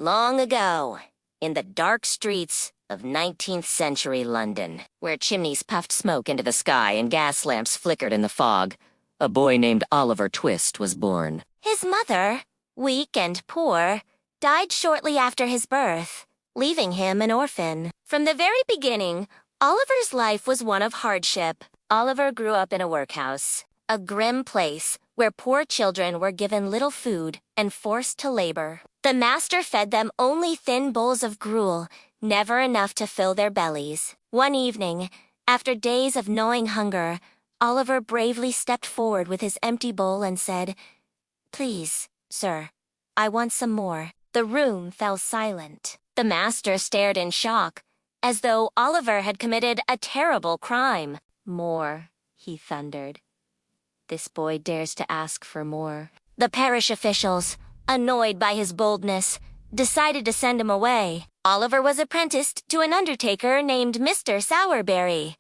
Long ago, in the dark streets of 19th century London, where chimneys puffed smoke into the sky and gas lamps flickered in the fog, a boy named Oliver Twist was born. His mother, weak and poor, died shortly after his birth, leaving him an orphan. From the very beginning, Oliver's life was one of hardship. Oliver grew up in a workhouse, a grim place where poor children were given little food and forced to labor. The master fed them only thin bowls of gruel, never enough to fill their bellies. One evening, after days of gnawing hunger, Oliver bravely stepped forward with his empty bowl and said, "Please, sir, I want some more." The room fell silent. The master stared in shock, as though Oliver had committed a terrible crime. "More," he thundered. "This boy dares to ask for more." The parish officials, annoyed by his boldness, decided to send him away. Oliver was apprenticed to an undertaker named Mr. Sourberry.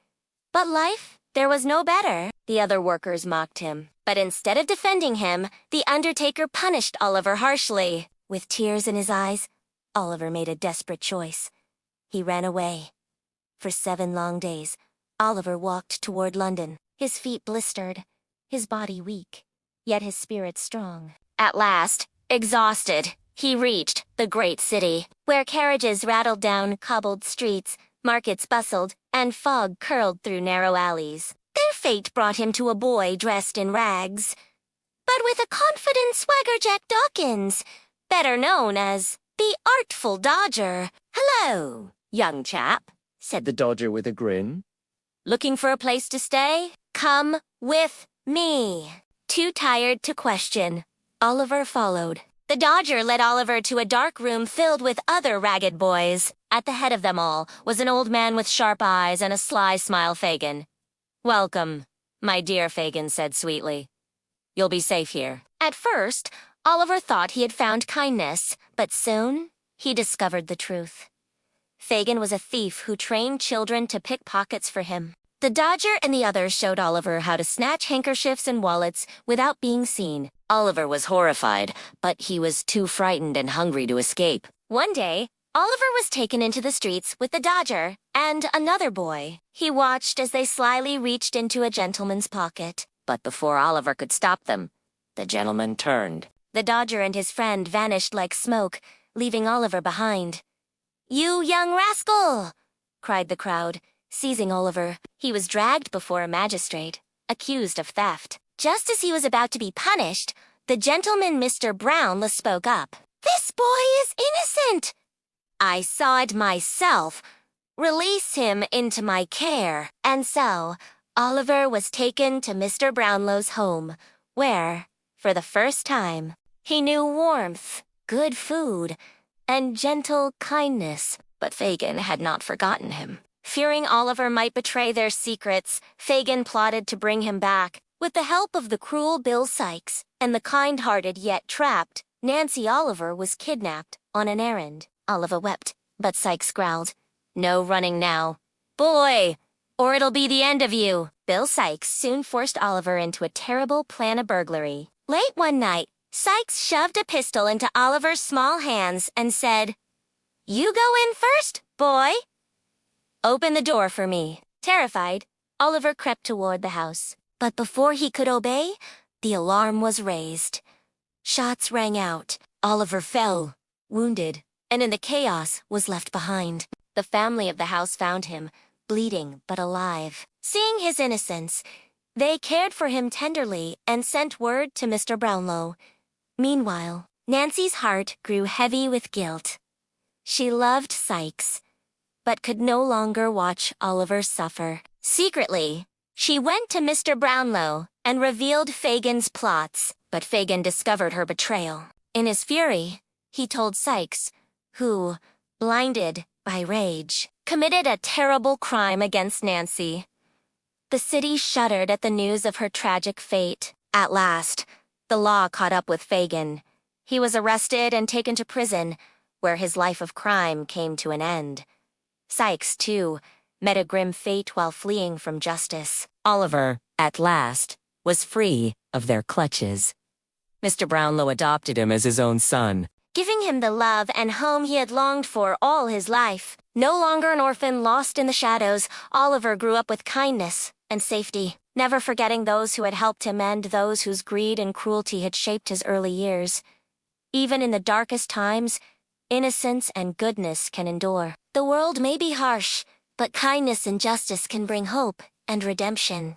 But life, there was no better. The other workers mocked him. But instead of defending him, the undertaker punished Oliver harshly. With tears in his eyes, Oliver made a desperate choice. He ran away. For 7 long days, Oliver walked toward London, his feet blistered, his body weak, yet his spirit strong. At last, exhausted, he reached the great city, where carriages rattled down cobbled streets, markets bustled, and fog curled through narrow alleys. Their fate brought him to a boy dressed in rags, but with a confident swagger Jack Dawkins, better known as the Artful Dodger. "Hello, young chap," said the Dodger with a grin. "Looking for a place to stay? Come with me." Too tired to question, Oliver followed. The Dodger led Oliver to a dark room filled with other ragged boys. At the head of them all was an old man with sharp eyes and a sly smile. "Fagin." "Welcome, my dear," Fagin said sweetly. "You'll be safe here." At first, Oliver thought he had found kindness, but soon he discovered the truth. Fagin was a thief who trained children to pick pockets for him. The Dodger and the others showed Oliver how to snatch handkerchiefs and wallets without being seen. Oliver was horrified, but he was too frightened and hungry to escape. One day, Oliver was taken into the streets with the Dodger and another boy. He watched as they slyly reached into a gentleman's pocket. But before Oliver could stop them, the gentleman turned. The Dodger and his friend vanished like smoke, leaving Oliver behind. "You young rascal!" cried the crowd, seizing Oliver. He was dragged before a magistrate, accused of theft. Just as he was about to be punished, the gentleman Mr. Brownlow spoke up. "This boy is innocent. I saw it myself. Release him into my care." And so, Oliver was taken to Mr. Brownlow's home, where, for the first time, he knew warmth, good food, and gentle kindness. But Fagin had not forgotten him. Fearing Oliver might betray their secrets, Fagin plotted to bring him back. With the help of the cruel Bill Sikes and the kind-hearted yet trapped, Nancy Oliver was kidnapped on an errand. Oliver wept, but Sikes growled, "No running now, boy, or it'll be the end of you." Bill Sikes soon forced Oliver into a terrible plan of burglary. Late one night, Sikes shoved a pistol into Oliver's small hands and said, "You go in first, boy. Open the door for me." Terrified, Oliver crept toward the house. But before he could obey, the alarm was raised. Shots rang out. Oliver fell, wounded, and in the chaos was left behind. The family of the house found him, bleeding but alive. Seeing his innocence, they cared for him tenderly and sent word to Mr. Brownlow. Meanwhile, Nancy's heart grew heavy with guilt. She loved Sikes, but could no longer watch Oliver suffer. Secretly, she went to Mr. Brownlow and revealed Fagin's plots, but Fagin discovered her betrayal. In his fury, he told Sikes, who, blinded by rage, committed a terrible crime against Nancy. The city shuddered at the news of her tragic fate. At last, the law caught up with Fagin. He was arrested and taken to prison, where his life of crime came to an end. Sikes, too, met a grim fate while fleeing from justice. Oliver, at last, was free of their clutches. Mr. Brownlow adopted him as his own son, giving him the love and home he had longed for all his life. No longer an orphan lost in the shadows, Oliver grew up with kindness and safety, never forgetting those who had helped him and those whose greed and cruelty had shaped his early years. Even in the darkest times, innocence and goodness can endure. The world may be harsh, but kindness and justice can bring hope and redemption.